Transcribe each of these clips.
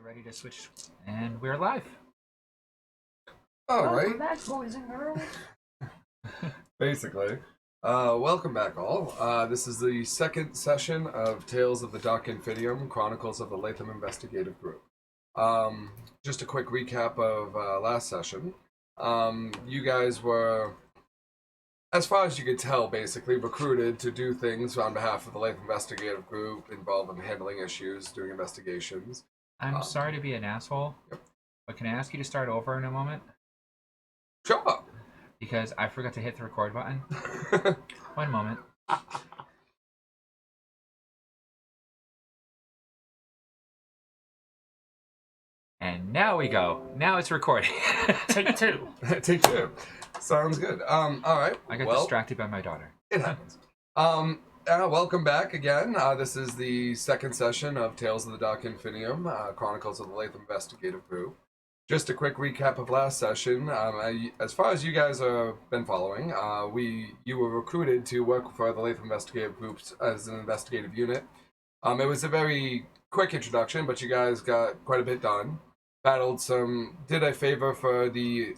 get ready to switch, and we're live. All Welcome right. back, boys and girls. Basically. Welcome back, all. This is the second session of Tales of the Dark Infinium, Chronicles of the Latham Investigative Group. Just a quick recap of last session. You guys were, as far as you could tell, basically recruited to do things on behalf of the Latham Investigative Group, involved in handling issues, doing investigations. I'm sorry to be an asshole, but can I ask you to start over in a moment? Sure. Because I forgot to hit the record button. One moment. And now we go. Now it's recording. Take two. Take two. Sounds good. All right. I got distracted by my daughter. It happens. Welcome back again. This is the second session of Tales of the Dark Infinium, Chronicles of the Latham Investigative Group. Just a quick recap of last session. As far as you guys have been following, you were recruited to work for the Latham Investigative Groups as an investigative unit. It was a very quick introduction, but you guys got quite a bit done. Did a favor for the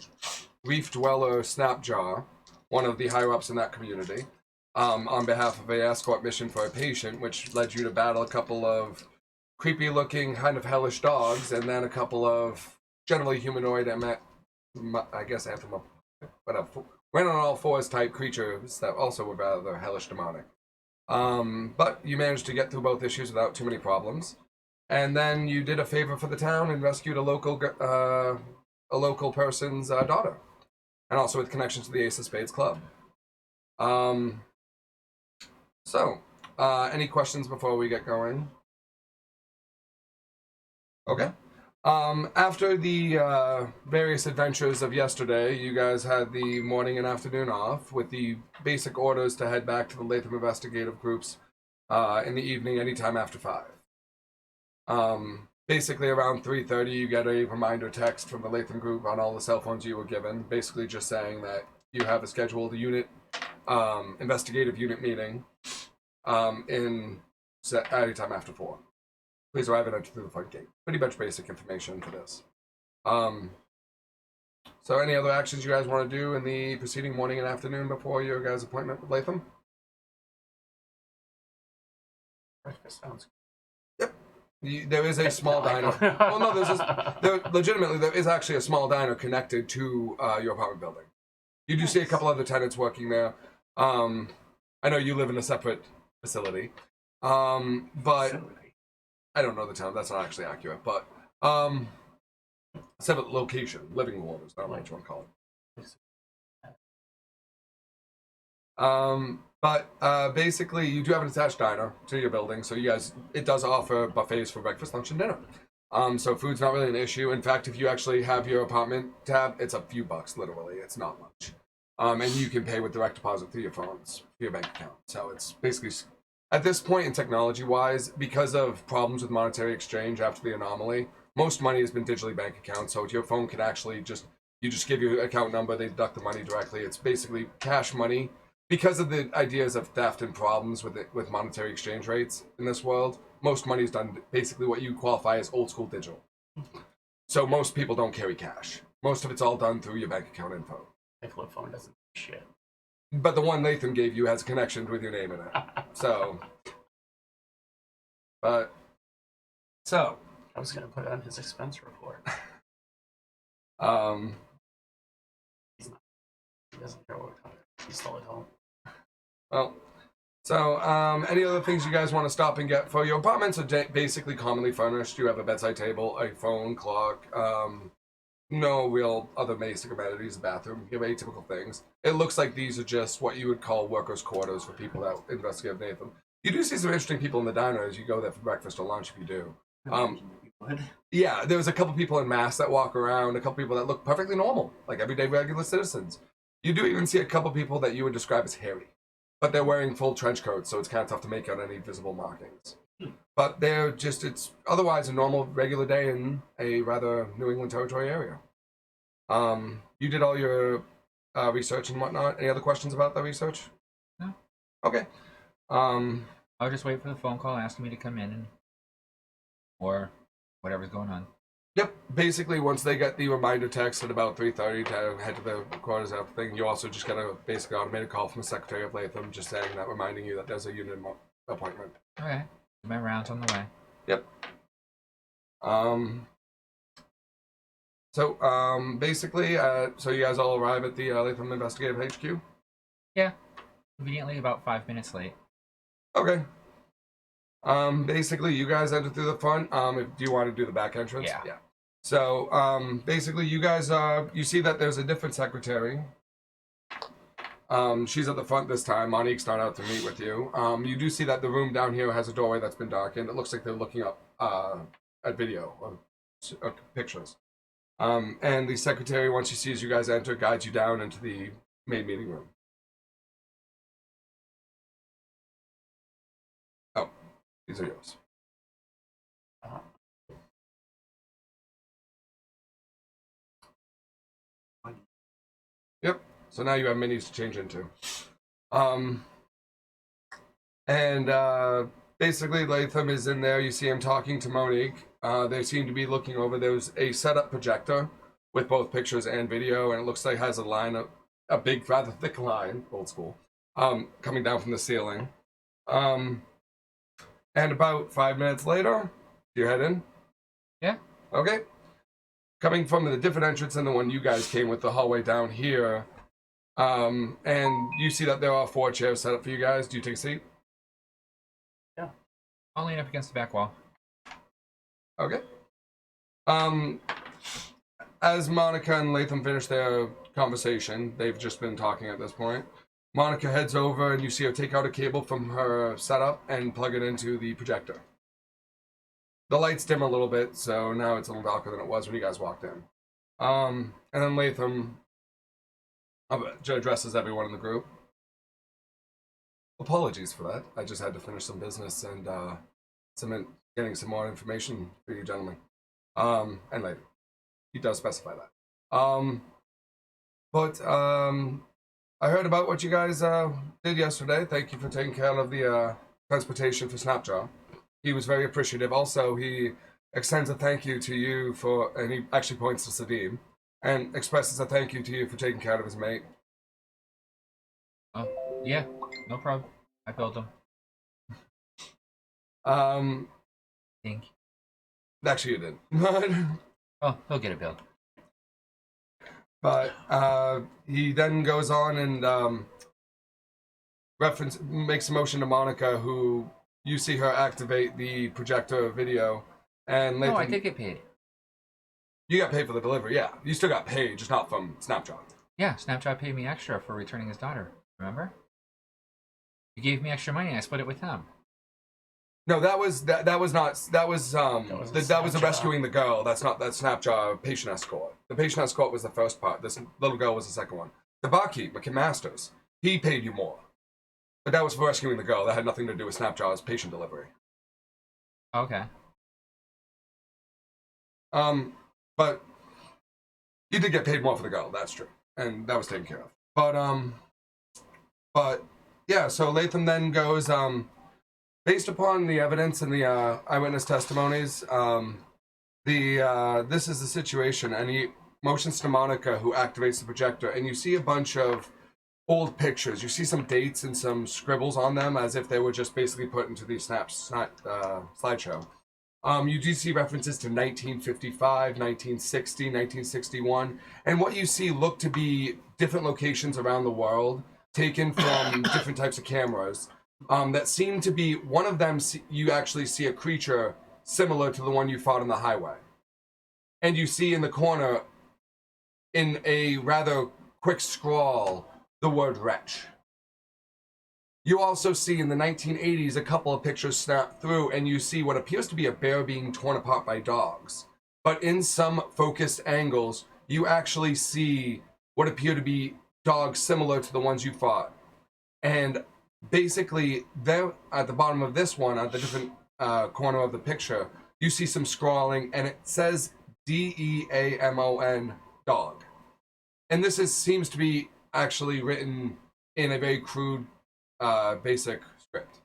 Reef Dweller Snapjaw, one of the higher-ups in that community, on behalf of a escort mission for a patient, which led you to battle a couple of creepy-looking, kind of hellish dogs, and then a couple of generally humanoid, ran on all fours type creatures that also were rather hellish demonic. But you managed to get through both issues without too many problems. And then you did a favor for the town and rescued a local person's daughter. And also with connections to the Ace of Spades Club. Any questions before we get going? Okay. After the various adventures of yesterday, you guys had the morning and afternoon off with the basic orders to head back to the Latham Investigative Groups in the evening anytime after 5. Basically around 3:30 you get a reminder text from the Latham Group on all the cell phones you were given, basically just saying that you have a scheduled investigative unit meeting anytime after 4. Please arrive and enter through the front gate. Pretty much basic information for this. So any other actions you guys want to do in the preceding morning and afternoon before your guys' appointment with Latham? Breakfast sounds Yep. There is a small diner. Well, no, there is actually a small diner connected to your apartment building. You do see a couple other tenants working there. I know you live in a separate facility. But I don't know the town. That's not actually accurate. But separate location, living quarters. I don't know what you want to call it. But basically, you do have an attached diner to your building, so it does offer buffets for breakfast, lunch, and dinner. So food's not really an issue. In fact, if you actually have your apartment tab, it's a few bucks, literally. It's not much. And you can pay with direct deposit through your phones, through your bank account. So it's basically, at this point in technology-wise, because of problems with monetary exchange after the anomaly, most money has been digitally bank account, so your phone can actually you just give your account number, they deduct the money directly. It's basically cash money. Because of the ideas of theft and problems with monetary exchange rates in this world, most money is done basically what you qualify as old school digital. So most people don't carry cash. Most of it's all done through your bank account info. My flip phone doesn't do shit. But the one Latham gave you has a connection with your name in it. So I was gonna put it on his expense report. He doesn't care what we're talking. He's still at home. Well, so any other things you guys want to stop and get for your apartments are basically commonly furnished. You have a bedside table, a phone, clock, no real other basic amenities, a bathroom. You have atypical things. It looks like these are just what you would call workers' quarters for people that investigate Nathan. You do see some interesting people in the diner as you go there for breakfast or lunch if you do. Yeah, there's a couple people in masks that walk around, a couple people that look perfectly normal, like everyday regular citizens. You do even see a couple people that you would describe as hairy, but they're wearing full trench coats, so it's kind of tough to make out any visible markings. But it's otherwise a normal, regular day in a rather New England territory area. You did all your research and whatnot. Any other questions about the research? No. Okay. I'll just wait for the phone call asking me to come in, or whatever's going on. Yep. Basically, once they get the reminder text at about 3:30 to head to the quarters and everything, you also just get a basically automated call from the Secretary of Latham just saying that, reminding you that there's a unit appointment. Okay. My round's on the way. Yep. Basically, so you guys all arrive at the Latham Investigative HQ? Yeah. Conveniently about 5 minutes late. Okay. Basically, you guys enter through the front. Do you want to do the back entrance? Yeah. So, basically, you guys, you see that there's a different secretary. She's at the front this time. Monique's not out to meet with you. You do see that the room down here has a doorway that's been darkened. It looks like they're looking up, at video or pictures. And the secretary, once she sees you guys enter, guides you down into the main meeting room. Oh, these are yours. Yep. So now you have minis to change into. Basically, Latham is in there. You see him talking to Monique. They seem to be looking over. There's a setup projector with both pictures and video, and it looks like it has a line, a big, rather thick line, old school, coming down from the ceiling. And about 5 minutes later, you head in? Yeah. Okay. Coming from the different entrance than the one you guys came with, the hallway down here. And you see that there are 4 chairs set up for you guys. Do you take a seat? Yeah. I'll lean up against the back wall. Okay. As Monica and Latham finish their conversation, they've just been talking at this point. Monica heads over and you see her take out a cable from her setup and plug it into the projector. The lights dim a little bit, so now it's a little darker than it was when you guys walked in. And then Latham addresses everyone in the group. Apologies for that. I just had to finish some business and getting some more information for you gentlemen. And later. He does specify that. I heard about what you guys did yesterday. Thank you for taking care of the transportation for Snapjaw. He was very appreciative. Also, he extends a thank you to you and he actually points to Sadim, and expresses a thank you to you for taking care of his mate. Oh, yeah, no problem. I built him. Think. Actually, you did. Oh, he'll get a build. But he then goes on and makes a motion to Monica, who you see her activate the projector video. And No, I did get paid. You got paid for the delivery, yeah. You still got paid, just not from Snapchat. Yeah, Snapchat paid me extra for returning his daughter. Remember? You gave me extra money. I split it with him. No, that was the rescuing the girl. That's Snapjaw patient escort. The patient escort was the first part. This little girl was the second one. The barkeep, Kim Masters, he paid you more. But that was for rescuing the girl. That had nothing to do with Snapjaw's patient delivery. Okay. But you did get paid more for the girl, that's true. And that was taken care of. But yeah, so Latham then goes, based upon the evidence and the eyewitness testimonies, this is the situation, and he motions to Monica, who activates the projector, and you see a bunch of old pictures. You see some dates and some scribbles on them, as if they were just basically put into the slideshow. You do see references to 1955, 1960, 1961, and what you see look to be different locations around the world, taken from different types of cameras. That seem to be, one of them, you actually see a creature similar to the one you fought on the highway. And you see in the corner, in a rather quick scrawl, the word wretch. You also see in the 1980s a couple of pictures snapped through, and you see what appears to be a bear being torn apart by dogs. But in some focused angles, you actually see what appear to be dogs similar to the ones you fought. And basically, there at the bottom of this one, at the different corner of the picture, you see some scrawling, and it says DEAMON, dog. And this seems to be actually written in a very crude, basic script.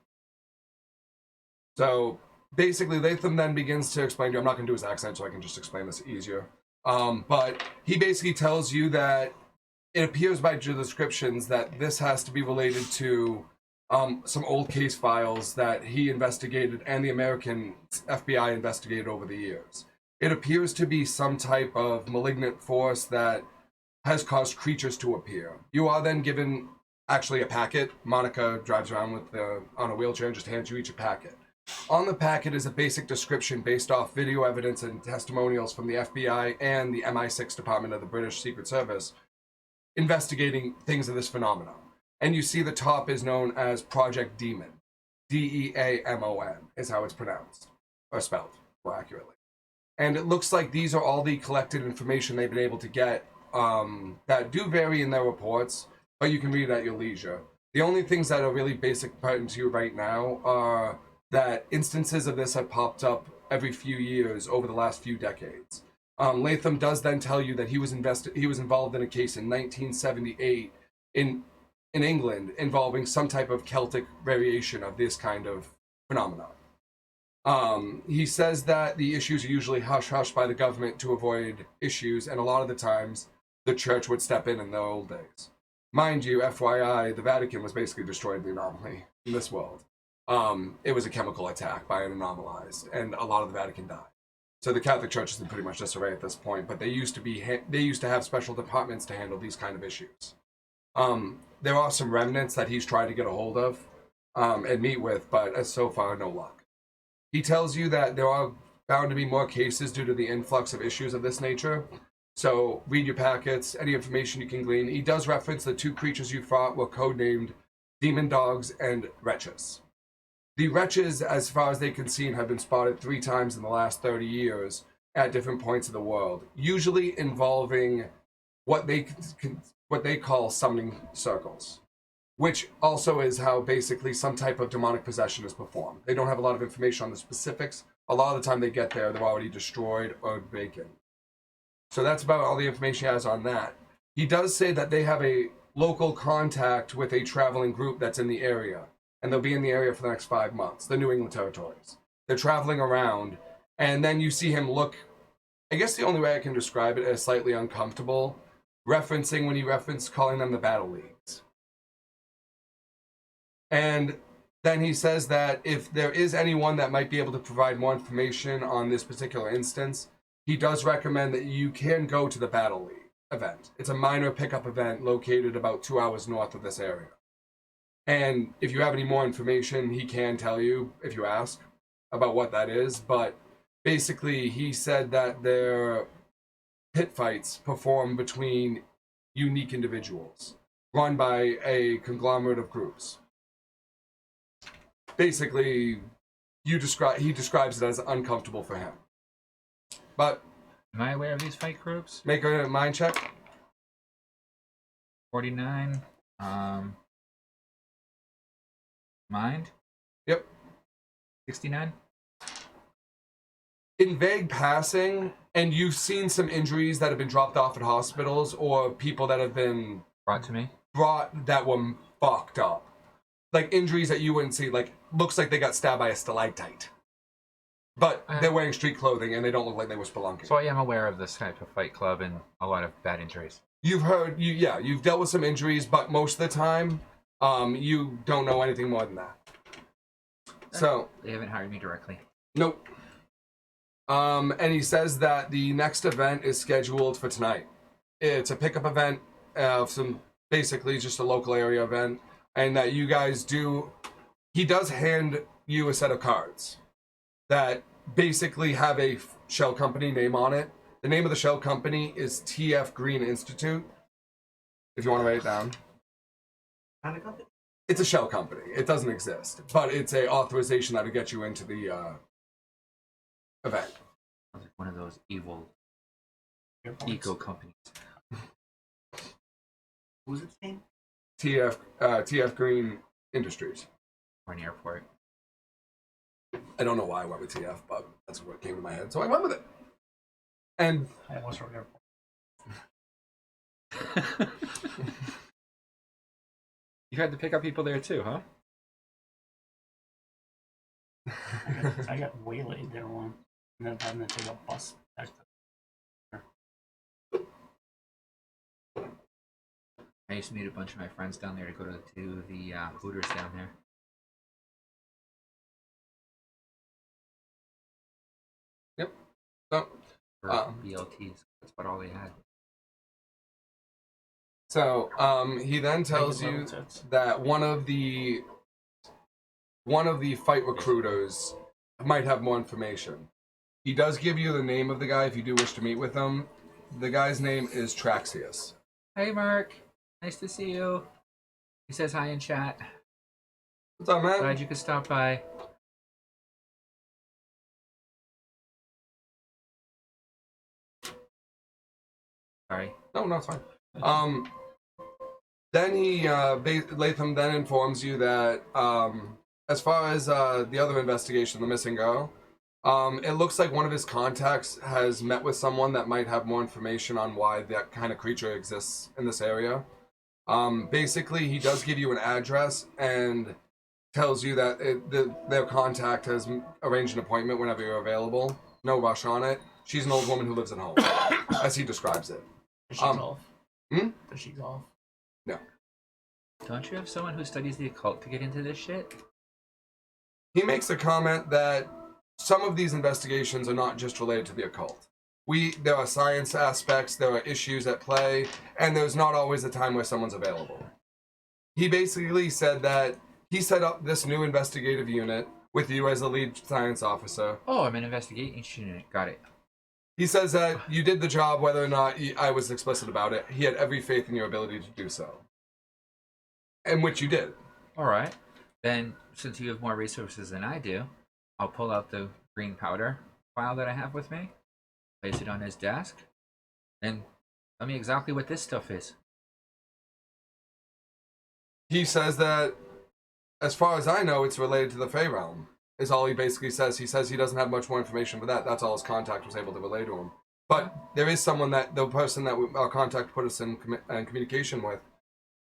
So basically, Latham then begins to explain to you. I'm not going to do his accent, so I can just explain this easier. But he basically tells you that it appears by the descriptions that this has to be related to some old case files that he investigated and the American FBI investigated over the years. It appears to be some type of malignant force that has caused creatures to appear. You are then given actually a packet. Monica drives around with on a wheelchair and just hands you each a packet. On the packet is a basic description based off video evidence and testimonials from the FBI and the MI6 Department of the British Secret Service investigating things of this phenomenon. And you see the top is known as Project Demon. Deamon is how it's pronounced, or spelled more accurately. And it looks like these are all the collected information they've been able to get that do vary in their reports, but you can read it at your leisure. The only things that are really basic pertinent to you right now are that instances of this have popped up every few years over the last few decades. Latham does then tell you that he was involved in a case in 1978 in England involving some type of Celtic variation of this kind of phenomenon. He says that the issues are usually hush-hush by the government to avoid issues, and a lot of the times the church would step in the old days. Mind you, FYI, the Vatican was basically destroyed in the anomaly in this world. It was a chemical attack by an anomalized, and a lot of the Vatican died. So the Catholic Church is in pretty much disarray at this point, but they used to have special departments to handle these kind of issues. There are some remnants that he's tried to get a hold of and meet with, but so far, no luck. He tells you that there are bound to be more cases due to the influx of issues of this nature. So read your packets, any information you can glean. He does reference the two creatures you fought were codenamed Demon Dogs and Wretches. The Wretches, as far as they can see, have been spotted 3 times in the last 30 years at different points of the world, usually involving what they call summoning circles, which also is how basically some type of demonic possession is performed. They don't have a lot of information on the specifics. A lot of the time they get there, they're already destroyed or vacant. So that's about all the information he has on that. He does say that they have a local contact with a traveling group that's in the area, and they'll be in the area for the next 5 months, the New England territories. They're traveling around, and then you see him look, I guess the only way I can describe it as slightly uncomfortable, referencing when he referenced calling them the Battle Leagues. And then he says that if there is anyone that might be able to provide more information on this particular instance, he does recommend that you can go to the Battle League event. It's a minor pickup event located about 2 hours north of this area. And if you have any more information, he can tell you, if you ask, about what that is. But basically, he said that their pit fights performed between unique individuals, run by a conglomerate of groups. Basically, he describes it as uncomfortable for him. But am I aware of these fight groups? Make a mind check. 49. Mind? Yep. 69. In vague passing, and you've seen some injuries that have been dropped off at hospitals, or people that have been Brought to me. brought that were fucked up. Like injuries that you wouldn't see, like looks like they got stabbed by a stalactite. But they're wearing street clothing and they don't look like they were spelunking. So I am aware of this type of fight club and a lot of bad injuries. You've heard, you've dealt with some injuries, but most of the time, you don't know anything more than that. So They haven't hired me directly. nope. And he says that the next event is scheduled for tonight. It's a pickup event, some basically just a local area event, and that you guys do. He does hand you a set of cards that basically have a shell company name on it. The name of the shell company is TF Green Institute. If you want to write it down. Kind of company. It's a shell company. It doesn't exist, but it's a authorization that'll get you into the event. Sounds like one of those evil Earphones. eco companies. Who's its name? TF Green Industries. Or an airport. I don't know why I went with TF, but that's what came to my head, so I went with it. And I almost wrote airport. You had to pick up people there too, huh? I got waylaid there once, and then having to take a bus back to. I used to meet a bunch of my friends down there to go to the Hooters down there. Yep. So, For BLTs. That's about all they had. so he then tells you that one of the fight recruiters might have more information. He does give you the name of the guy if you do wish to meet with him. The guy's name is Traxius. Hey, Mark. Nice to see you. He says hi in chat. What's up, man? Glad you could stop by. Sorry. No, it's fine. Then he, Latham then informs you that, as far as the other investigation, the missing girl, it looks like one of his contacts has met with someone that might have more information on why that kind of creature exists in this area. Basically, he does give you an address and tells you that their contact has arranged an appointment whenever you're available. No rush on it. She's an old woman who lives at home, as he describes it. Does she golf? Hmm? Does she golf? No. Don't you have someone who studies the occult to get into this shit? He makes the comment that some of these investigations are not just related to the occult. There are science aspects, there are issues at play, and there's not always a time where someone's available. He basically said that he set up this new investigative unit with you as the lead science officer. Oh, I'm an investigation unit. Got it. He says that you did the job whether or not I was explicit about it. He had every faith in your ability to do so. And which you did. Alright. Then, since you have more resources than I do, I'll pull out the green powder file that I have with me, place it on his desk, and tell me exactly what this stuff is. He says that, as far as I know, it's related to the Fey Realm. Is all he basically says. He says he doesn't have much more information for that. That's all his contact was able to relay to him. But there is someone the person that our contact put us in communication with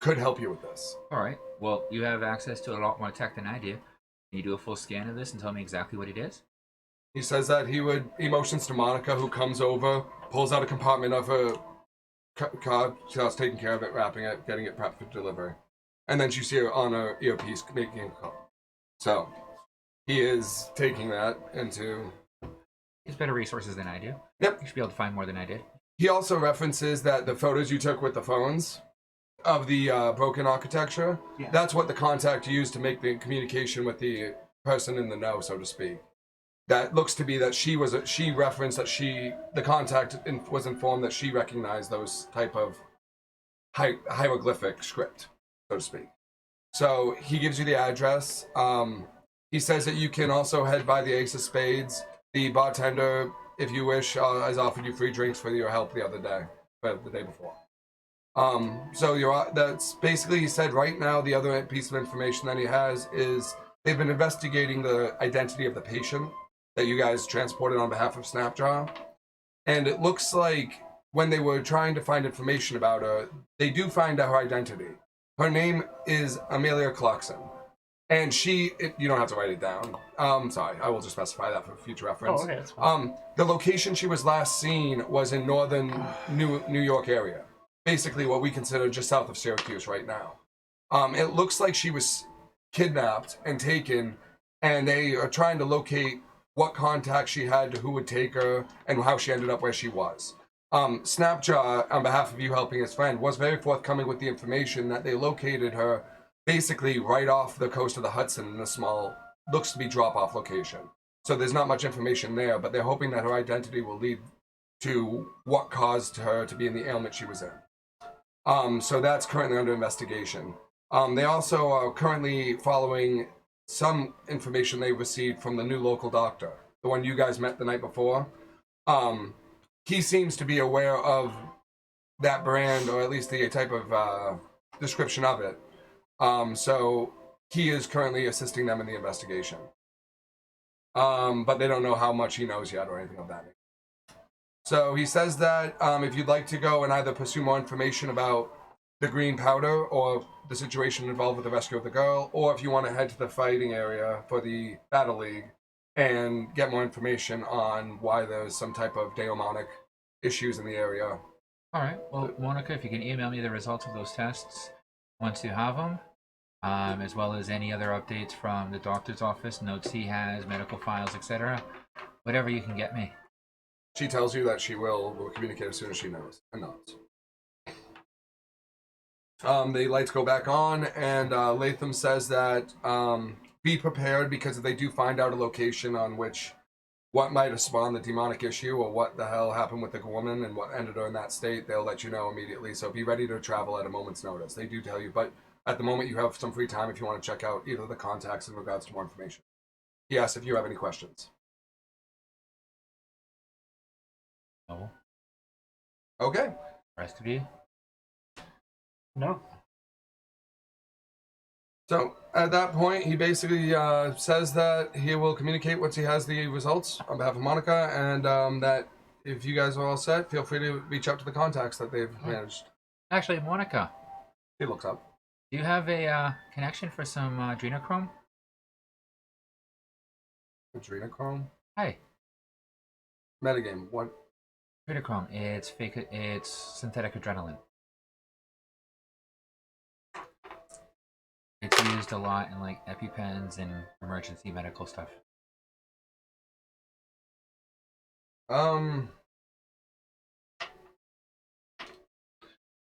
could help you with this. Alright. Well, you have access to a lot more tech than I do. Can you do a full scan of this and tell me exactly what it is? He says that he motions to Monica, who comes over, pulls out a compartment of her card. She's taking care of it, wrapping it, getting it prepped for delivery. And then you see her on her earpiece making a call. So, he is taking that into... He has better resources than I do. Yep. You should be able to find more than I did. He also references that the photos you took with the phones of the broken architecture, that's what the contact used to make the communication with the person in the know, so to speak. That looks to be that she referenced that the contact was informed that she recognized those type of hieroglyphic script, so to speak. So he gives you the address. He says that you can also head by the Ace of Spades. The bartender, if you wish, has offered you free drinks for your help the day before. So that's basically, he said right now the other piece of information that he has is they've been investigating the identity of the patient that you guys transported on behalf of Snapjaw. And it looks like when they were trying to find information about her, they do find out her identity. Her name is Amelia Clarkson. And you don't have to write it down. Sorry, I will just specify that for future reference. Oh, okay, that's fine. The location she was last seen was in northern New York area. Basically what we consider just south of Syracuse right now. It looks like she was kidnapped and taken, and they are trying to locate what contact she had to who would take her and how she ended up where she was. Snapjaw, on behalf of you helping his friend, was very forthcoming with the information that they located her basically right off the coast of the Hudson in a small, looks to be drop-off location. So there's not much information there, but they're hoping that her identity will lead to what caused her to be in the ailment she was in. So that's currently under investigation. They also are currently following some information they received from the new local doctor, the one you guys met the night before. He seems to be aware of that brand, or at least the type of description of it. So he is currently assisting them in the investigation. But they don't know how much he knows yet or anything of that nature. So he says that if you'd like to go and either pursue more information about the green powder or the situation involved with the rescue of the girl, or if you want to head to the fighting area for the Battle League, and get more information on why there's some type of daemonic issues in the area. All right. Well, Monica, if you can email me the results of those tests once you have them, as well as any other updates from the doctor's office, notes he has, medical files, etc. Whatever you can get me. She tells you that she will communicate as soon as she knows and nods. The lights go back on, and Latham says that be prepared, because if they do find out a location on which what might have spawned the demonic issue or what the hell happened with the woman and what ended her in that state, they'll let you know immediately. So be ready to travel at a moment's notice. They do tell you, but at the moment you have some free time if you want to check out either of the contacts in regards to more information. He asks if you have any questions. No. Okay. Rest of you? No. So at that point, he basically says that he will communicate once he has the results on behalf of Monica, and that if you guys are all set, feel free to reach out to the contacts that they've managed. Actually, Monica, He looks up. do you have a connection for some adrenochrome? Adrenochrome? Hi. Metagame. What? Adrenochrome. It's fake. It's synthetic adrenaline. It's used a lot in like EpiPens and emergency medical stuff.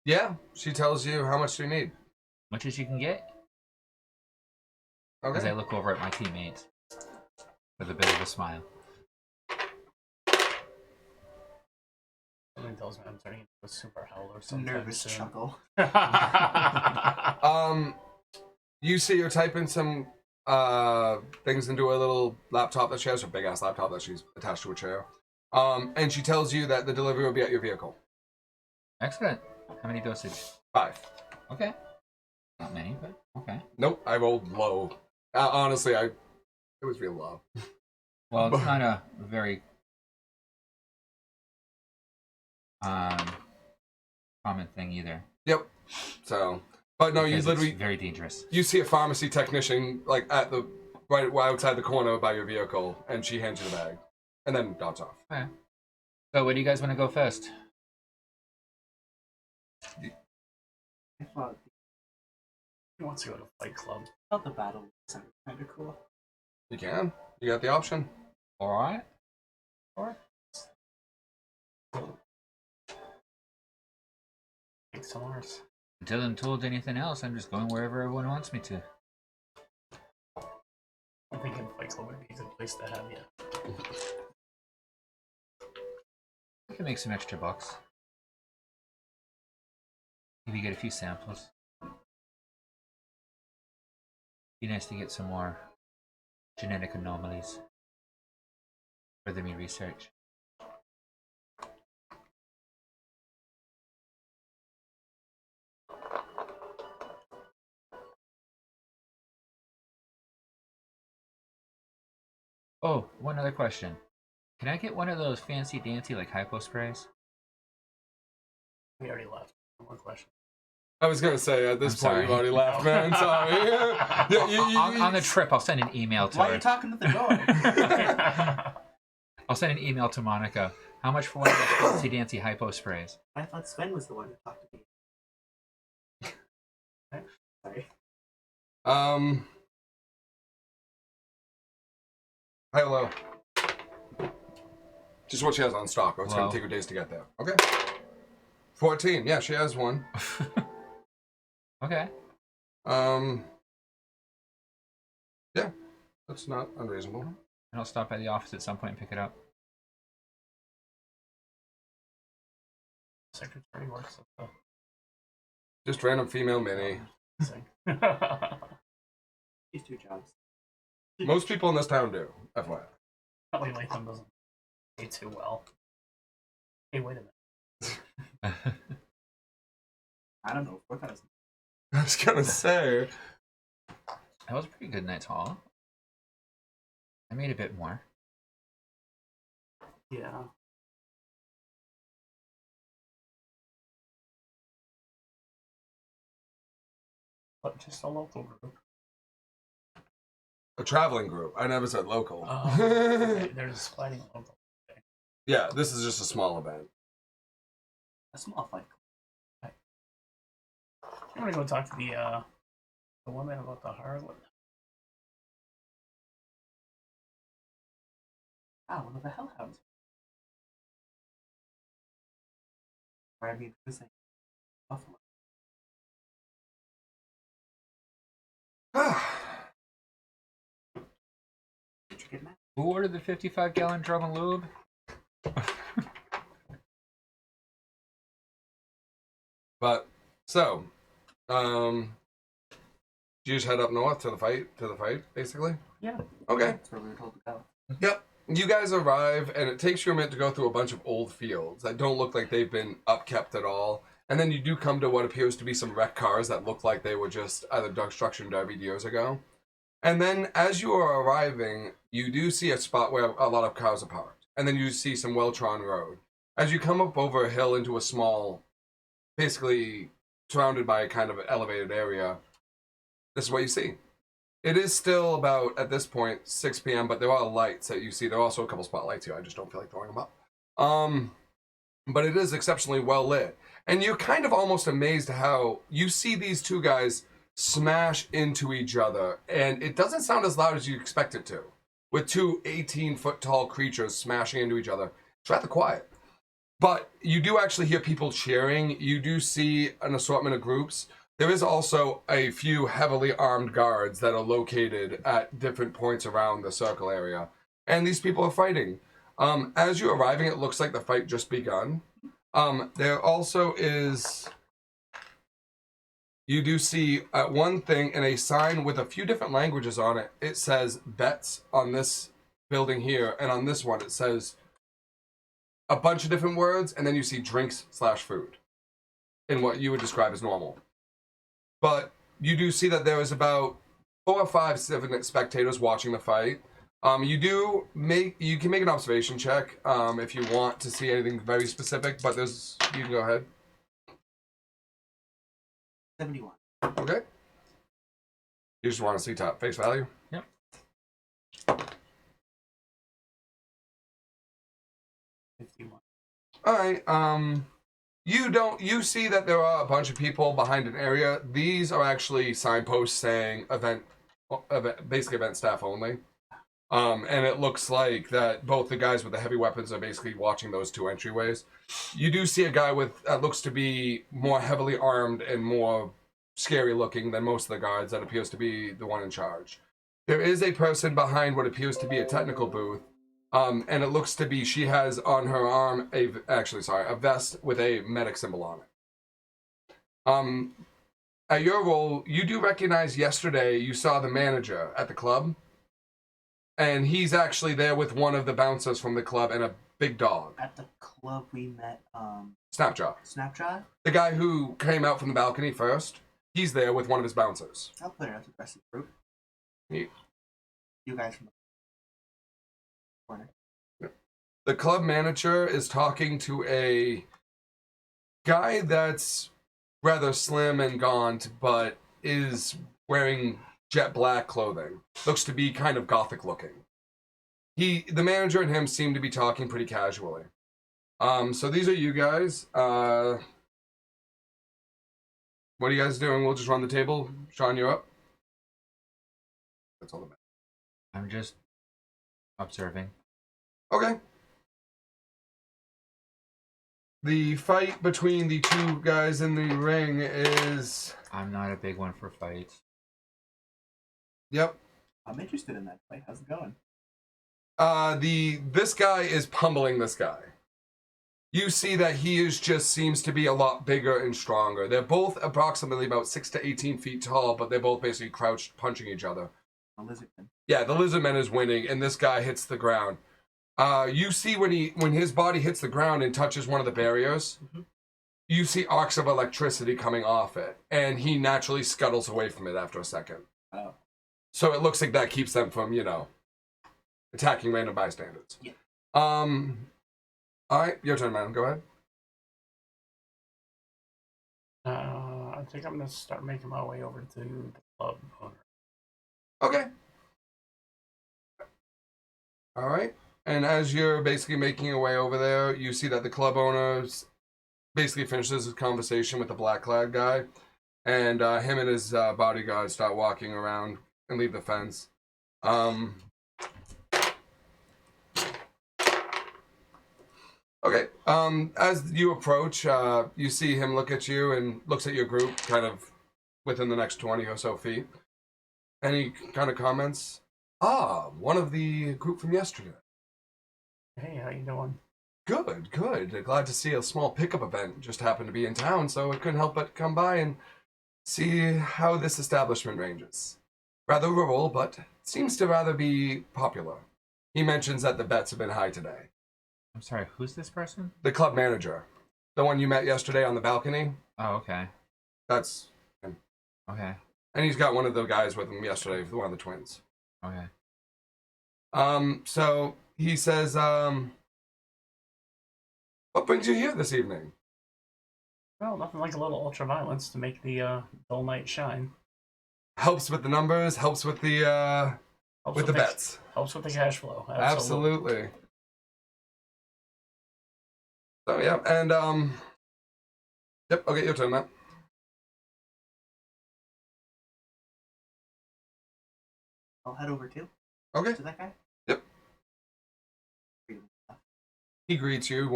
Yeah, she tells you how much do you need. Much as you can get. As Okay. I look over at my teammates with a bit of a smile. Something tells me I'm turning into a super howler sometime Nervous soon. chuckle. You see her typing some things into a little laptop that she has, her big ass laptop that she's attached to a chair. And she tells you that the delivery will be at your vehicle. Excellent. How many dosage? 5. Okay. Not many, but okay. Nope, I rolled low. Honestly, it was real low. Well, it's not a very common thing either. Yep. So, but no, you Because literally it's very dangerous. you see a pharmacy technician like at the right outside the corner by your vehicle, and she hands you the bag, and then dots off. Okay. So, where do you guys want to go first? I thought He wants to go to Fight Club. the battle sounded kind of cool. You can. You got the option. All right. Thanks to Mars. Until I'm told anything else, I'm just going wherever everyone wants me to. I'm thinking Fight Club would be a good place to have you. I can make some extra bucks. Maybe get a few samples. Be nice to get some more genetic anomalies. Further me research. Oh, one other question. Can I get one of those fancy dancy like hypo sprays? We already left. One more question. I was gonna say at this I'm point sorry. you've already left, man. Sorry. On the trip, I'll send an email to Why are her. you talking to the door? I'll send an email to Monica. How much for one of those fancy dancy hypo sprays? I thought Sven was the one who talked to me. Sorry. Hi, hello. Just what she has on stock. It's Hello. gonna take her days to get there. Okay. 14. Yeah, she has one. Okay. Yeah, that's not unreasonable. And I'll stop by the office at some point and pick it up. Secretary works at Just random female mini. the thing. These 2 jobs. Most people in this town do. FYI. Probably Latham doesn't pay too well. Hey, wait a minute. I don't know, 4,000. I was gonna say. That was a pretty good night's haul. I made a bit more. Yeah. But just a local group. A traveling group. I never said local. Okay, there's fighting local. Yeah, this is just a small event. A small fight. I'm gonna go talk to the woman about the harlot. Ah, one of the hellhounds. Or I mean, who's that? Buffalo. Did you get mad? Who ordered the 55-gallon drum of lube? But so, you just head up north to the fight, basically. Yeah. Okay. That's where we were told to go. Yep. You guys arrive, and it takes you a minute to go through a bunch of old fields that don't look like they've been upkept at all. And then you do come to what appears to be some wrecked cars that look like they were just either destruction derbied years ago. And then as you are arriving, you do see a spot where a lot of cars are parked. And then you see some well-trodden road. As you come up over a hill into a small, basically surrounded by a kind of elevated area, this is what you see. It is still about, at this point, 6 p.m., but there are lights that you see. There are also a couple spotlights here. I just don't feel like throwing them up. But it is exceptionally well lit. And you're kind of almost amazed how you see these two guys smash into each other, and it doesn't sound as loud as you expect it to. With two 18-foot tall creatures smashing into each other, it's rather quiet. But you do actually hear people cheering. You do see an assortment of groups. There is also a few heavily armed guards that are located at different points around the circle area. And these people are fighting. As you're arriving, it looks like the fight just begun. There also is... You do see one thing in a sign with a few different languages on it. It says bets on this building here, and on this one it says a bunch of different words, and then you see drinks/food in what you would describe as normal. But you do see that there is about 4 or 5 spectators watching the fight. You can make an observation check if you want to see anything very specific, but you can go ahead. 71. Okay. You just want to see top face value? Yep. Alright, you see that there are a bunch of people behind an area. These are actually signposts saying basically event staff only. And it looks like that both the guys with the heavy weapons are basically watching those two entryways. You do see a guy with looks to be more heavily armed and more scary looking than most of the guards that appears to be the one in charge. There is a person behind what appears to be a technical booth, and it looks to be she has on her arm a vest with a medic symbol on it. At your role, you do recognize yesterday you saw the manager at the club, and he's actually there with one of the bouncers from the club and a big dog. At the club we met, Snapjaw. Snapjaw? The guy who came out from the balcony first, he's there with one of his bouncers. I'll put it out to the rest of the group. Neat. You guys from the corner. The club manager is talking to a guy that's rather slim and gaunt, but is wearing jet black clothing. Looks to be kind of gothic looking. The manager and him seem to be talking pretty casually. So these are you guys. What are you guys doing? We'll just run the table. Sean, you're up. That's all that matters. I'm just observing. Okay. The fight between the two guys in the ring is... I'm not a big one for fights. Yep. I'm interested in that fight. How's it going? This guy is pummeling this guy. You see that he seems to be a lot bigger and stronger. They're both approximately about 6 to 18 feet tall, but they're both basically crouched, punching each other. The lizardman. Yeah, the lizardman is winning, and this guy hits the ground. You see when his body hits the ground and touches one of the barriers, you see arcs of electricity coming off it, and he naturally scuttles away from it after a second. Oh. So it looks like that keeps them from, attacking random bystanders. Yeah. Alright, your turn, man. Go ahead. I think I'm gonna start making my way over to the club owner. Okay. All right. And as you're basically making your way over there, you see that the club owner basically finishes his conversation with the black-clad guy, and him and his bodyguard start walking around and leave the fence. Okay. As you approach, you see him look at you and looks at your group, kind of within the next 20 or so feet, and he kind of comments, "Ah, one of the group from yesterday. Hey, how you doing? Good, good. Glad to see a small pickup event just happened to be in town, so I couldn't help but come by and see how this establishment ranges. Rather rural, but seems to rather be popular. He mentions that the bets have been high today. I'm sorry, who's this person? The club manager, the one you met yesterday on the balcony, Oh, okay. that's him. Okay. And he's got one of the guys with him yesterday, one of the twins. Okay. So he says, what brings you here this evening? Well, nothing like a little ultra-violence to make the dull night shine. Helps with the numbers, helps with the Helps with the bets. Helps with the cash flow. Absolutely. So yeah, and yep, okay, your turn, Matt. I'll head over to Okay. that guy. Yep. He greets you,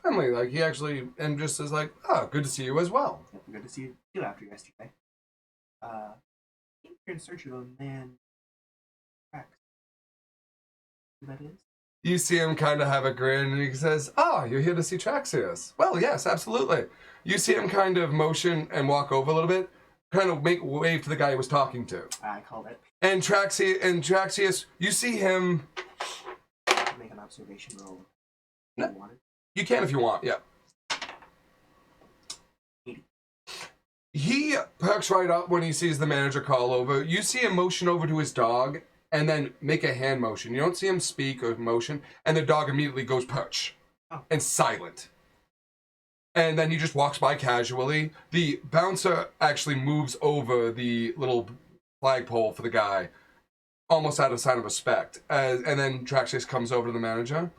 friendly, like he actually, and just says like, "Ah, good to see you as well." Yep, good to see you too after yesterday. Came here in search of a man. Tracks. Who that is? You see him kind of have a grin, and he says, "Ah, you're here to see Traxius." Well, yes, absolutely. You see him kind of motion and walk over a little bit, kind of make wave to the guy he was talking to. I called it. And Traxius, you see him. Make an observation roll. No. You wanted? You can if you want, yeah. 80. He perks right up when he sees the manager call over. You see him motion over to his dog and then make a hand motion. You don't see him speak or motion, and the dog immediately goes perch and silent. And then he just walks by casually. The bouncer actually moves over the little flagpole for the guy, almost out of sign of respect. And then Traxius comes over to the manager,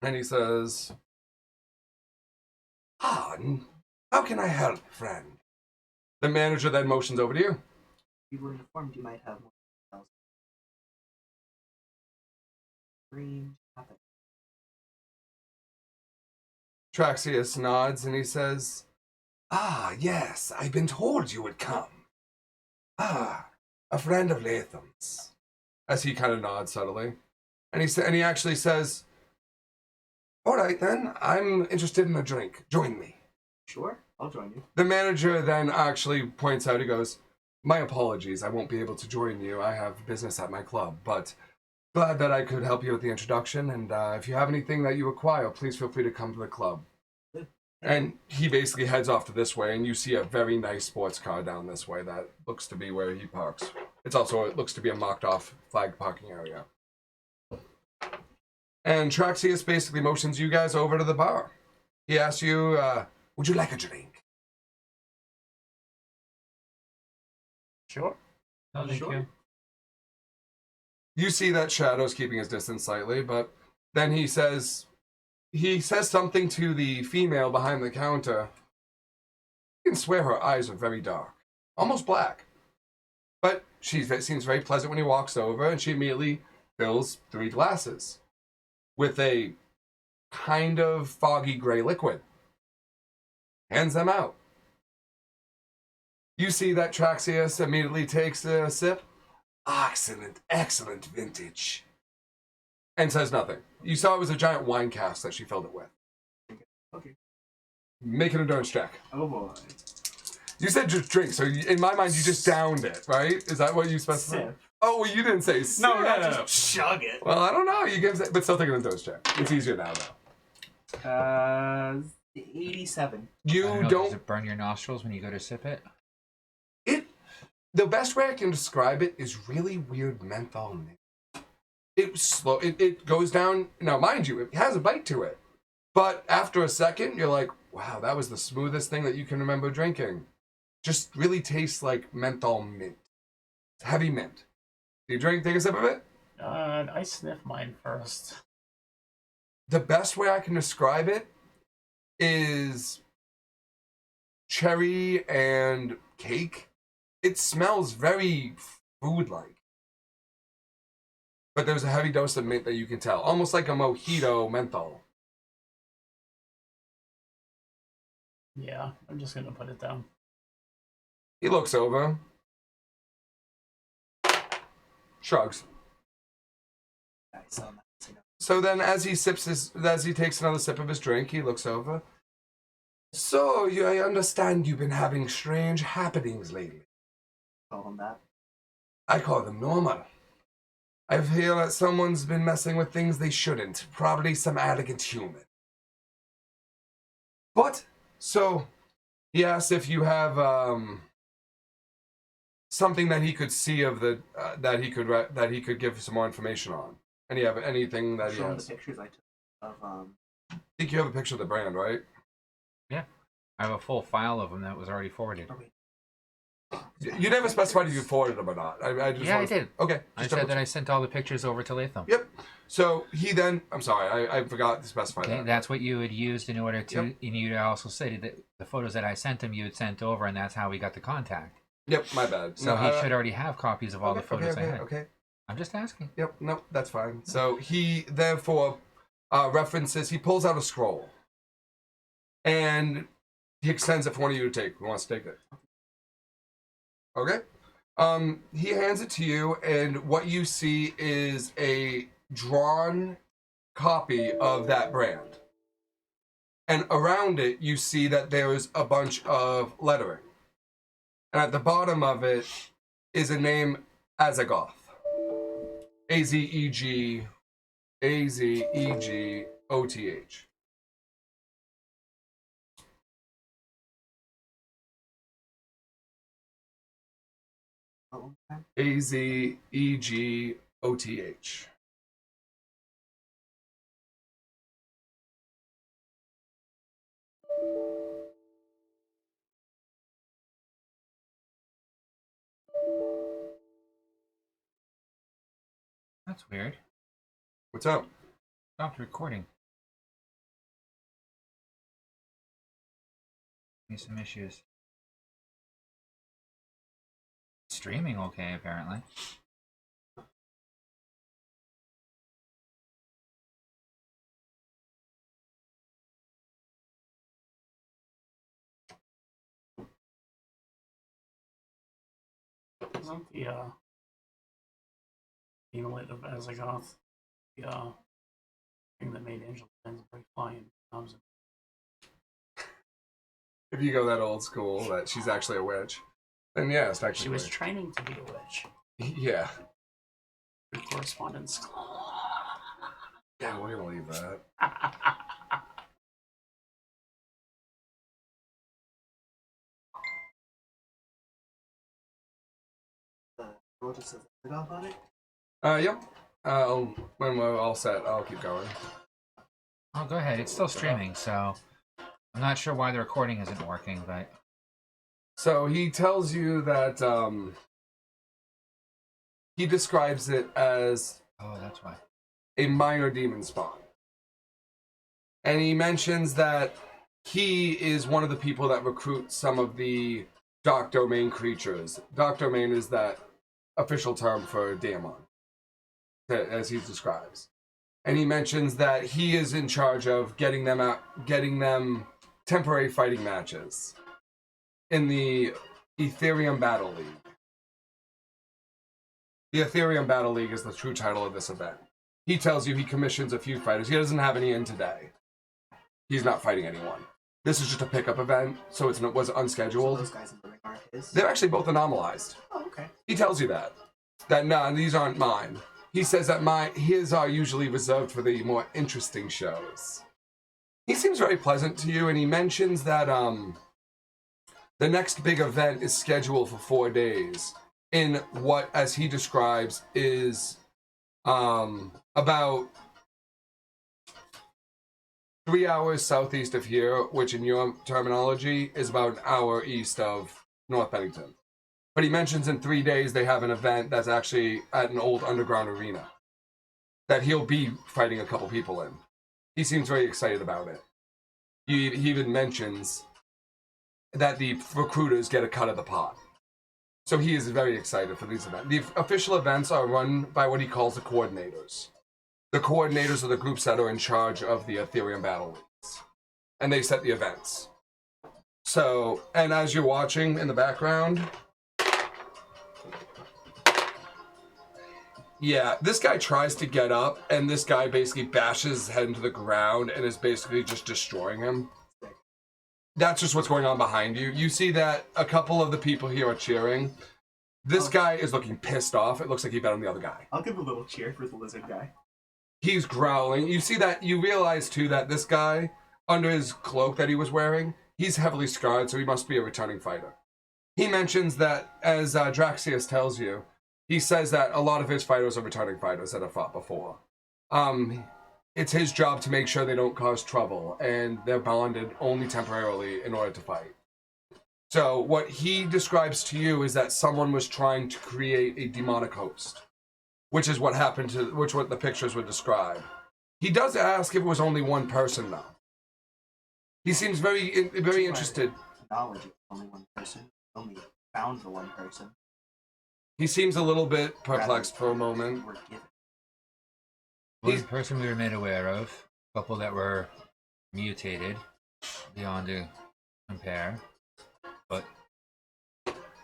and he says, "Ah, how can I help, friend?" The manager then motions over to you. If you were informed, you might have more details. Strange happening. Traxius nods and he says, "Ah, yes, I've been told you would come. Ah, a friend of Latham's." As he kind of nods subtly. And he actually says, "All right then, I'm interested in a drink. Join me." Sure, I'll join you. The manager then actually points out, he goes, "My apologies, I won't be able to join you. I have business at my club, but glad that I could help you with the introduction, and if you have anything that you require, please feel free to come to the club." Good. And he basically heads off to this way, and you see a very nice sports car down this way that looks to be where he parks. It looks to be a mocked-off flag parking area. And Traxius basically motions you guys over to the bar. He asks you, would you like a drink? Sure. No, thank Sure. you. You see that Shadow's keeping his distance slightly, but then he says something to the female behind the counter. You can swear her eyes are very dark, almost black. But she seems very pleasant when he walks over, and she immediately fills 3 glasses with a kind of foggy gray liquid. Hands them out. You see that Traxius immediately takes a sip. "Excellent, excellent vintage." And says nothing. You saw it was a giant wine cask that she filled it with. Okay. Make an endurance check. Oh boy. You said just drink, so in my mind you just downed it, right? Is that what you specified? Sip. Oh, well, you didn't say sip. No, not just chug it. Well, I don't know. You give, but still take an endurance check. It's easier now, though. 87. You I don't know, don't. Does it burn your nostrils when you go to sip it? The best way I can describe it is really weird menthol mint. It's slow. It goes down. Now, mind you, it has a bite to it. But after a second, you're like, wow, that was the smoothest thing that you can remember drinking. Just really tastes like menthol mint. It's heavy mint. Do you take a sip of it? I sniff mine first. The best way I can describe it is cherry and cake. It smells very food-like. But there's a heavy dose of mint that you can tell. Almost like a mojito menthol. Yeah, I'm just gonna put it down. He looks over. Shrugs. Nice. So then as he takes another sip of his drink, he looks over. So, I understand you've been having strange happenings lately. Call him that. I call them normal. I feel that someone's been messing with things they shouldn't. Probably some arrogant human. But, so, he asks if you have, something that he could see of the, that he could give some more information on. And you have anything that he Show him the has? pictures I took of I think you have a picture of the brand, right? Yeah. I have a full file of them that was already forwarded. You never specified if you forwarded them or not. I did. Okay. I said that I sent all the pictures over to Latham. Yep. So he then, I'm sorry, I forgot to specify Okay, that. that's what you had used in order to, Yep. and you also said that the photos that I sent him, you had sent over, and that's how we got the contact. Yep, my bad. So he should already have copies of all the photos I had. Okay. I'm just asking. Yep, no, that's fine. So he therefore references, he pulls out a scroll. And he extends it for one of you to take. Who wants to take it? Okay. He hands it to you, and what you see is a drawn copy of that brand. And around it, you see that there's a bunch of lettering. And at the bottom of it is a name, Azagoth. A-Z-E-G, A-Z-E-G-O-T-H. Oh, okay. A-Z-E-G-O-T-H. That's weird. What's up? Stopped recording. Need some issues. Streaming okay, apparently. Isn't the amulet of Azagoth the thing that made Angel break flying comes? If you go that old school, that she's actually a witch, then yeah, it's actually She was training to be a witch. yeah. Good correspondence. Yeah, we're gonna leave that. The girl just says Azagoth on it. Yep. When we're all set, I'll keep going. Oh, go ahead. It's still streaming, so I'm not sure why the recording isn't working, but So he tells you that he describes it as oh, that's why. a minor demon spawn. And he mentions that he is one of the people that recruits some of the Dark Domain creatures. Dark Domain is that official term for Daemon, as he describes. And he mentions that he is in charge of getting them temporary fighting matches in the Ethereum Battle League. The Ethereum Battle League is the true title of this event. He tells you he commissions a few fighters. He doesn't have any in today. He's not fighting anyone. This is just a pickup event, so it was So unscheduled. those guys in the ring aren't his. They're actually both anomalized. Oh, okay. He tells you that. That no, these aren't mine. He says that his are usually reserved for the more interesting shows. He seems very pleasant to you, and he mentions that the next big event is scheduled for 4 days in what, as he describes, is about 3 hours southeast of here, which in your terminology is about an hour east of North Bennington. But he mentions in 3 days they have an event that's actually at an old underground arena. that he'll be fighting a couple people in. He seems very excited about it. He even mentions that the recruiters get a cut of the pot. So he is very excited for these events. The official events are run by what he calls the coordinators. The coordinators are the groups that are in charge of the Ethereum battle leagues. And they set the events. So, and as you're watching in the background, yeah, this guy tries to get up, and this guy basically bashes his head into the ground and is basically just destroying him. That's just what's going on behind you. You see that a couple of the people here are cheering. This guy is looking pissed off. It looks like he bet on the other guy. I'll give a little cheer for the lizard guy. He's growling. You see that, you realize too that this guy, under his cloak that he was wearing, he's heavily scarred, so he must be a returning fighter. He mentions that, as Draxius tells you, he says that a lot of his fighters are returning fighters that have fought before. It's his job to make sure they don't cause trouble, and they're bonded only temporarily in order to fight. So what he describes to you is that someone was trying to create a demonic host, which is what happened to, which what the pictures would describe. He does ask if it was only one person, though. He seems very interested. Knowledge of only one person. Only found the one person. He seems a little bit perplexed for a moment. We're given. One person we were made aware of, a couple that were mutated, beyond to compare, but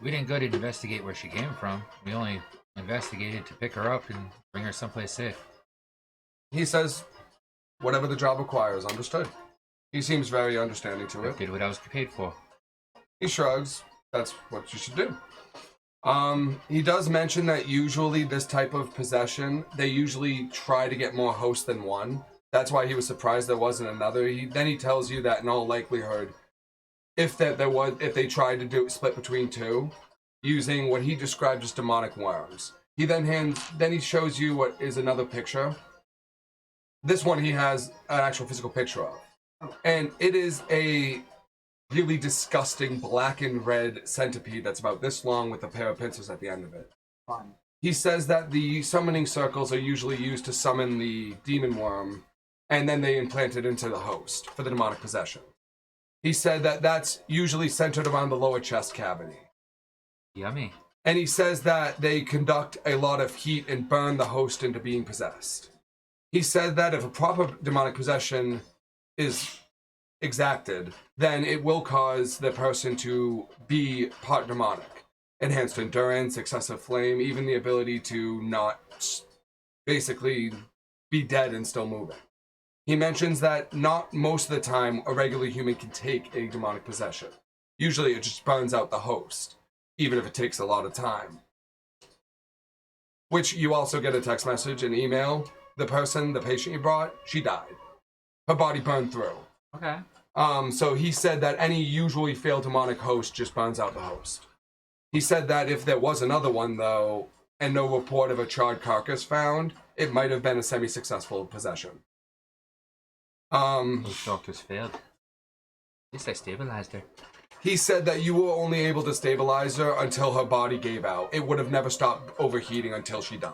we didn't go to investigate where she came from. We only investigated to pick her up and bring her someplace safe. He says, whatever the job requires, understood. He seems very understanding to I it. did what I was paid for. He shrugs. That's what you should do. He does mention that usually this type of possession, they usually try to get more hosts than one. That's why he was surprised there wasn't another. Then he tells you that in all likelihood, if they tried to do split between two, using what he described as demonic worms. He then he shows you what is another picture. This one he has an actual physical picture of, and it is a really disgusting black and red centipede that's about this long with a pair of pincers at the end of it. Fun. He says that the summoning circles are usually used to summon the demon worm, and then they implant it into the host for the demonic possession. He said that that's usually centered around the lower chest cavity. Yummy. And he says that they conduct a lot of heat and burn the host into being possessed. He said that if a proper demonic possession is exacted, then it will cause the person to be part demonic. Enhanced endurance, excessive flame, even the ability to not basically be dead and still moving. He mentions that not most of the time a regular human can take a demonic possession. Usually it just burns out the host, even if it takes a lot of time. Which you also get a text message, an email. The patient you brought, she died. Her body burned through. Okay. So he said that any usually failed demonic host just burns out the host. He said that if there was another one, though, and no report of a charred carcass found, it might have been a semi-successful possession. Those doctors failed. At least I stabilized her. He said that you were only able to stabilize her until her body gave out. It would have never stopped overheating until she died.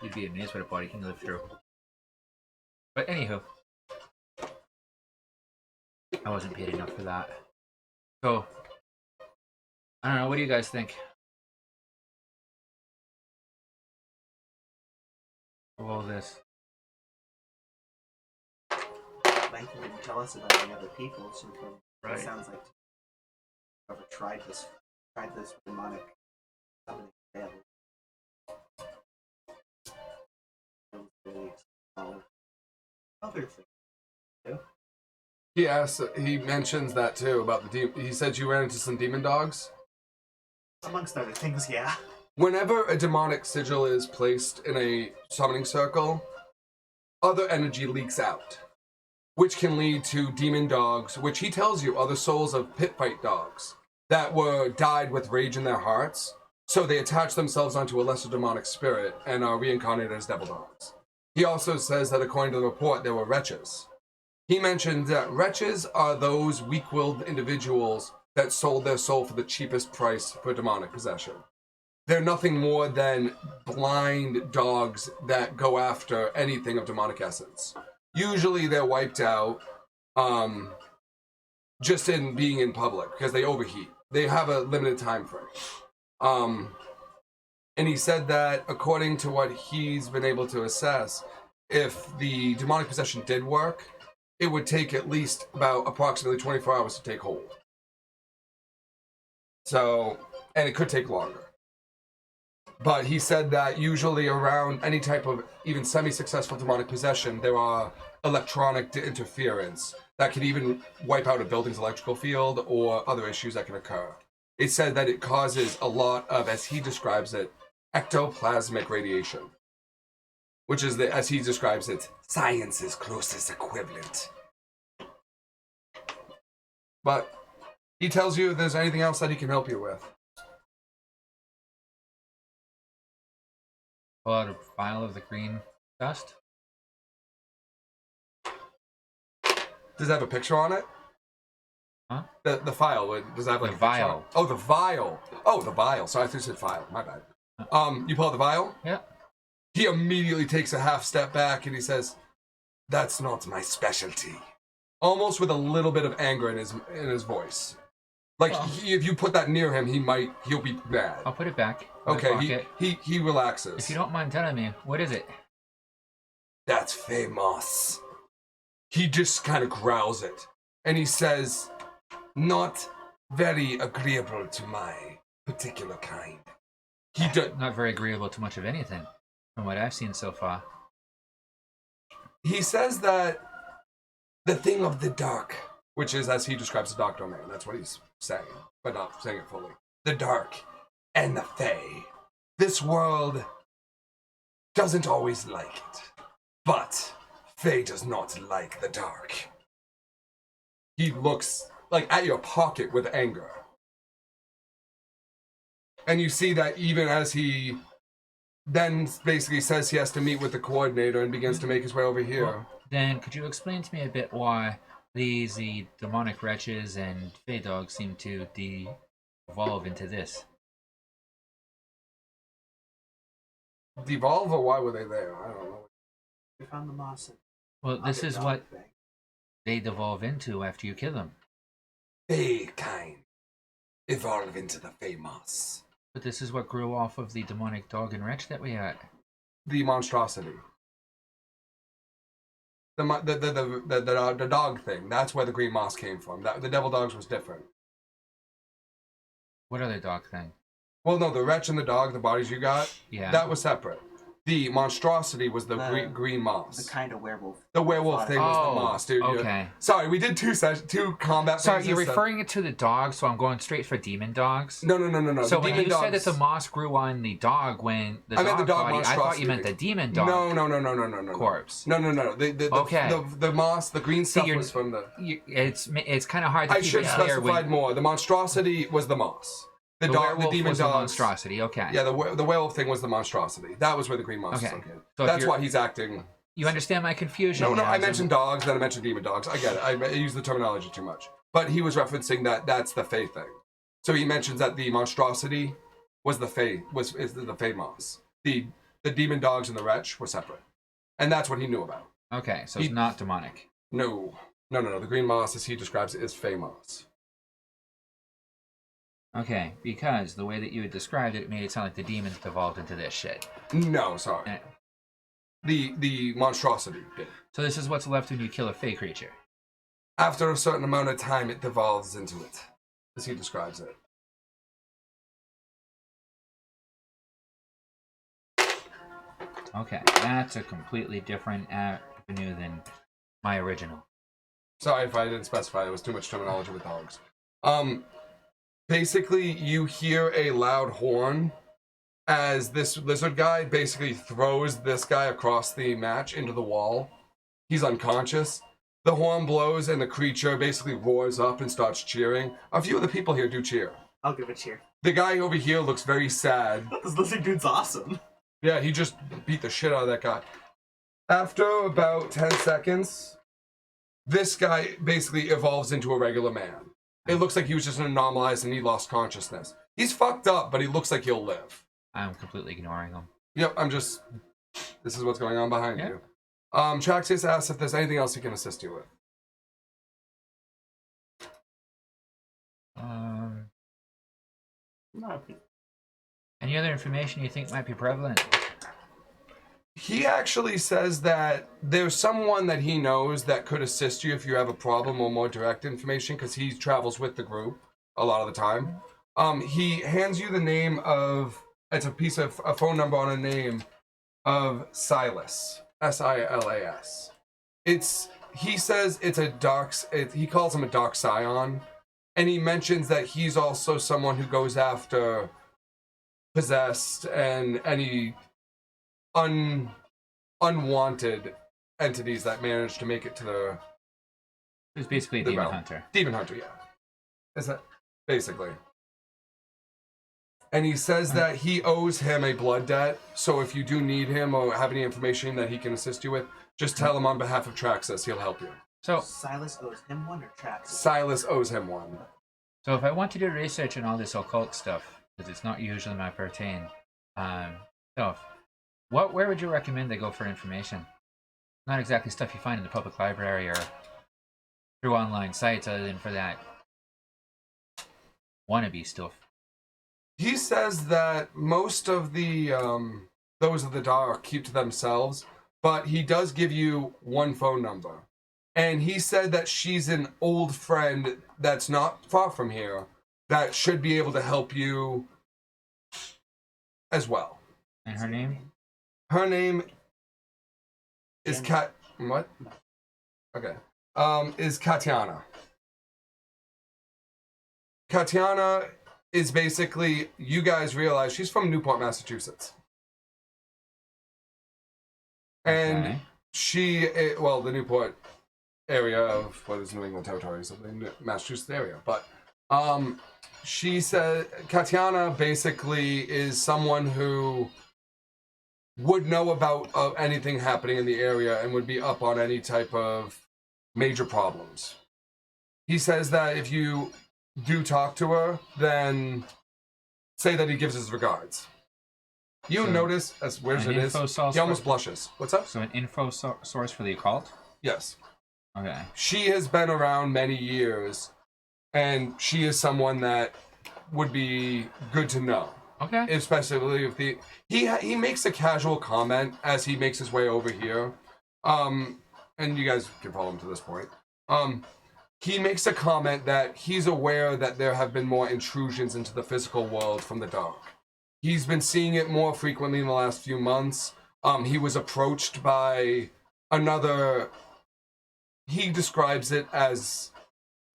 You'd be amazed what a body can live through. But anywho, I wasn't paid enough for that. So, I don't know, what do you guys think? Of all this? Thank you didn't tell us about any other people, so Right. it sounds like whoever tried this demonic summoning failed. Other thing. He mentions that too, about he said you ran into some demon dogs? Amongst other things, yeah. Whenever a demonic sigil is placed in a summoning circle, other energy leaks out, which can lead to demon dogs, which he tells you are the souls of pit fight dogs that died with rage in their hearts, so they attach themselves onto a lesser demonic spirit and are reincarnated as devil dogs. He also says that according to the report, there were wretches. He mentioned that wretches are those weak-willed individuals that sold their soul for the cheapest price for demonic possession. they're nothing more than blind dogs that go after anything of demonic essence. Usually they're wiped out just in being in public because they overheat. They have a limited time frame. And he said that according to what he's been able to assess, if the demonic possession did work, it would take at least about approximately 24 hours to take hold. So, and it could take longer. But he said that usually around any type of even semi-successful demonic possession, there are electronic interference that could even wipe out a building's electrical field or other issues that can occur. It said that it causes a lot of, as he describes it, ectoplasmic radiation, which is, as he describes it, science's closest equivalent. But he tells you if there's anything else that he can help you with. Pull out a vial of the green dust. Does it have a picture on it? Huh? The file, does it have like The a picture on vial. it? Oh, the vial. Oh, the vial. Sorry, I thought you said file. My bad. You pull out the vial? Yeah. He immediately takes a half step back and he says, "That's not my specialty." Almost with a little bit of anger in his voice. Like, if you put that near him, he'll be mad. I'll put it back. In my Okay, pocket. he relaxes. If you don't mind telling me, what is it? That's famous. He just kind of growls it. And he says, "Not very agreeable to my particular kind." He Not very agreeable to much of anything, from what I've seen so far. He says that the thing of the dark, which is, as he describes, the dark domain, that's what he's saying, but not saying it fully. The dark and the Fae. This world doesn't always like it, but Fae does not like the dark. He looks like at your pocket with anger. And you see that even as he then basically says he has to meet with the coordinator and begins to make his way over here. Well, then, could you explain to me a bit why these the demonic wretches and Fey dogs seem to evolve into this? Devolve, or why were they there? I don't know. We found the moss. Well, this is what they devolve into after you kill them. Fae kind evolve into the famous. But this is what grew off of the demonic dog and wretch that we had. The monstrosity. The dog thing. That's where the green moss came from. The devil dogs was different. What other dog thing? Well, no, the wretch and the dog, the bodies you got, Yeah. that was separate. The monstrosity was the green moss. The kind of werewolf. The werewolf thing was the moss, dude. Okay. Sorry, we did two combat Sorry, phases. you're referring it to the dog, so I'm going straight for demon dogs? No. So The when demon you said that dogs- the moss grew on the dog when the I dog meant the dog body, I thought you monstrosity. meant the demon dog No. corpse. No. Okay. The moss, the green stuff you're- was from the... It's kind of hard to I keep should it have clear specified when more. The monstrosity was the moss. The werewolf demon was the dogs. monstrosity. Okay. Yeah, the werewolf thing was the monstrosity. That was where the green moss Okay. was located. So if That's you're- why he's acting... You understand my confusion? No, now, I so- mentioned dogs, then I mentioned demon dogs. I get it. I use the terminology too much. But he was referencing that's the Fae thing. So he mentions that the monstrosity was the Fae, is the Fae moss. The demon dogs and the wretch were separate. And that's what he knew about. Okay, so it's not demonic. No. The green moss, as he describes it, is Fae moss. Okay, because the way that you had described it, it made it sound like the demons devolved into this shit. No, sorry. Eh. The monstrosity did. So this is what's left when you kill a Fey creature. After a certain amount of time, it devolves into it, as he describes it. Okay, that's a completely different avenue than my original. Sorry if I didn't specify. There was too much terminology with dogs. Basically, you hear a loud horn as this lizard guy basically throws this guy across the match into the wall. He's unconscious. The horn blows and the creature basically roars up and starts cheering. A few of the people here do cheer. I'll give it a cheer. The guy over here looks very sad. This lizard dude's awesome. Yeah, he just beat the shit out of that guy. After about 10 seconds, this guy basically evolves into a regular man. It looks like he was just anomalized and he lost consciousness. He's fucked up, but he looks like he'll live. I'm completely ignoring them. Yep, this is what's going on behind Yeah. you. Traxius asks if there's anything else he can assist you with. No, Any other information you think might be prevalent? He actually says that there's someone that he knows that could assist you if you have a problem or more direct information, because he travels with the group a lot of the time. He hands you the name of, it's a phone number on a name of Silas. Silas. He says it's a he calls him a dark scion, and he mentions that he's also someone who goes after possessed and any unwanted entities that manage to make it to the It's basically a The demon realm. hunter. demon hunter. Yeah, is that basically? And he says that he owes him a blood debt. So if you do need him or have any information that he can assist you with, just tell him on behalf of Traxxas. He'll help you. So Silas owes him one or Trax? Silas owes him one. So if I want to do research on all this occult stuff, because it's not usually my pertain stuff, where would you recommend they go for information? Not exactly stuff you find in the public library or through online sites, other than for that wannabe stuff. He says that most of the those of the dark keep to themselves, but he does give you one phone number. And he said that she's an old friend that's not far from here that should be able to help you as well. And her name? Her name is Jen? What? Okay. Is Katiana. Katiana is basically, you guys realize she's from Newport, Massachusetts. And Okay. the Newport area of what is New England territory, so the Massachusetts area. But she said Katiana basically is someone who would know about anything happening in the area and would be up on any type of major problems. He says that if you do talk to her, then say that he gives his regards. You So, notice, as weird as an it is, info source he almost for- blushes. What's up? So an info source for the occult? Yes. Okay. She has been around many years, and she is someone that would be good to know. Okay. Especially if he makes a casual comment as he makes his way over here, and you guys can follow him to this point. He makes a comment that he's aware that there have been more intrusions into the physical world from the dark. He's been seeing it more frequently in the last few months. He was approached by another. He describes it as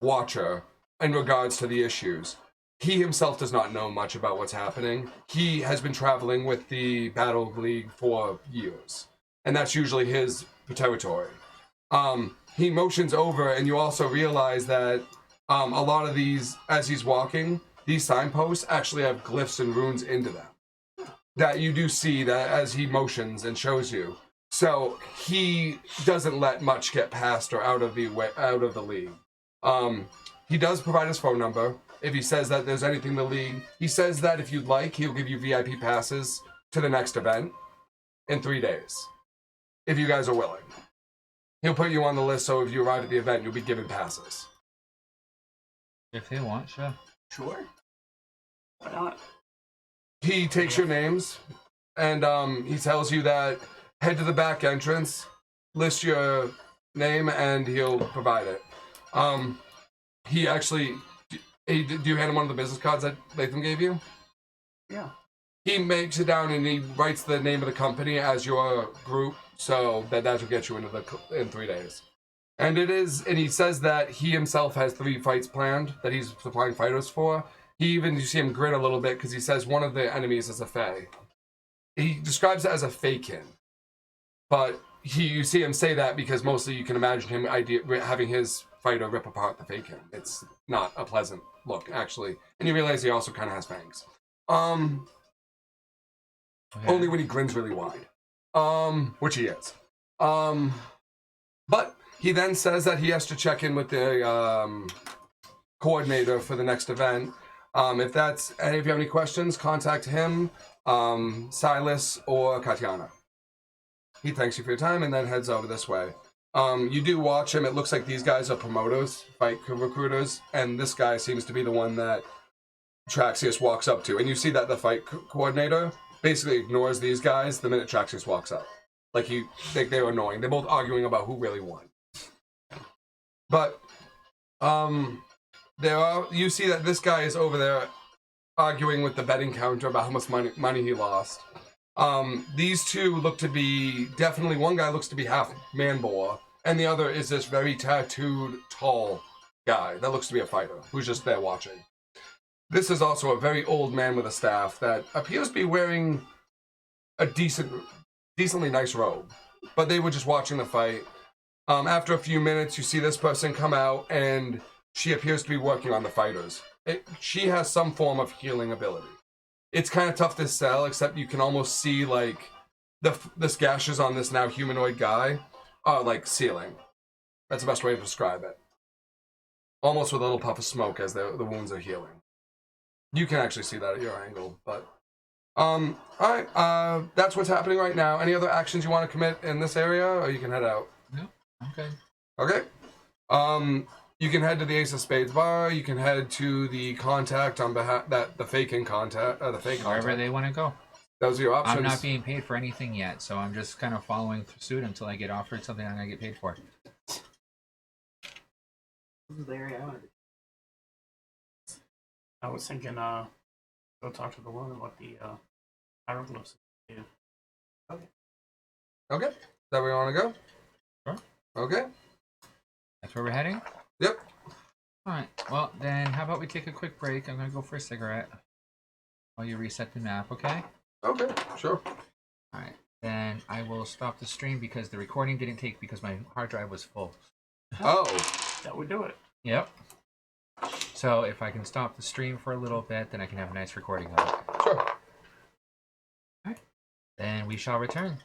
Watcher in regards to the issues. He himself does not know much about what's happening. He has been traveling with the Battle League for years, and that's usually his territory. He motions over, and you also realize that a lot of these, as he's walking, these signposts actually have glyphs and runes into them. That you do see that as he motions and shows you. So he doesn't let much get past or out of the league. He does provide his phone number. If he says that there's anything in the league, he says that if you'd like, he'll give you VIP passes to the next event in 3 days, if you guys are willing. He'll put you on the list, so if you arrive at the event, you'll be given passes. If they want, sure. Sure. why not? He takes your names, and he tells you that head to the back entrance, list your name, and he'll provide it. He actually, do you hand him one of the business cards that Latham gave you? Yeah. He makes it down and he writes the name of the company as your group, so that will get you in 3 days. And he says that he himself has 3 fights planned that he's supplying fighters for. You see him grin a little bit because he says one of the enemies is a fae. He describes it as a faekin, but you see him say that because mostly you can imagine him having his fighter rip apart the faekin. It's not a pleasant look, actually, and you realize he also kind of has fangs. Okay. Only when he grins really wide. Which he is. But he then says that he has to check in with the coordinator for the next event. If you have any questions, contact him, Silas, or Katiana. He thanks you for your time and then heads over this way. You do watch him. It looks like these guys are promoters, fight recruiters, and this guy seems to be the one that Traxius walks up to. And you see that the fight coordinator basically ignores these guys the minute Traxius walks up. Like, you think they're annoying. They're both arguing about who really won. But, you see that this guy is over there arguing with the betting counter about how much money he lost. These two look to be, definitely one guy looks to be half man-boar, and the other is this very tattooed, tall guy that looks to be a fighter, who's just there watching. This is also a very old man with a staff that appears to be wearing a decently nice robe, but they were just watching the fight. After a few minutes, you see this person come out, and she appears to be working on the fighters. She has some form of healing ability. It's kind of tough to sell, except you can almost see, like, the gashes on this now humanoid guy are, like, sealing. That's the best way to describe it. Almost with a little puff of smoke as the wounds are healing. You can actually see that at your angle, but... alright, that's what's happening right now. Any other actions you want to commit in this area, or you can head out? No, I'm good. Okay. You can head to the Ace of Spades bar. You can head to the contact on behalf the fake contact. Wherever they want to go. Those are your options. I'm not being paid for anything yet, so I'm just kind of following suit until I get offered something I'm gonna get paid for. This is the area I wanted to. I was thinking, go talk to the woman about the hieroglyphs. Okay. Is that where you want to go? Sure. Okay. That's where we're heading? Yep. Alright, well then how about we take a quick break? I'm gonna go for a cigarette while you reset the map, okay? Okay, sure. Alright, then I will stop the stream because the recording didn't take because my hard drive was full. Oh. That would do it. Yep. So if I can stop the stream for a little bit, then I can have a nice recording of it. Sure. Alright. Then we shall return.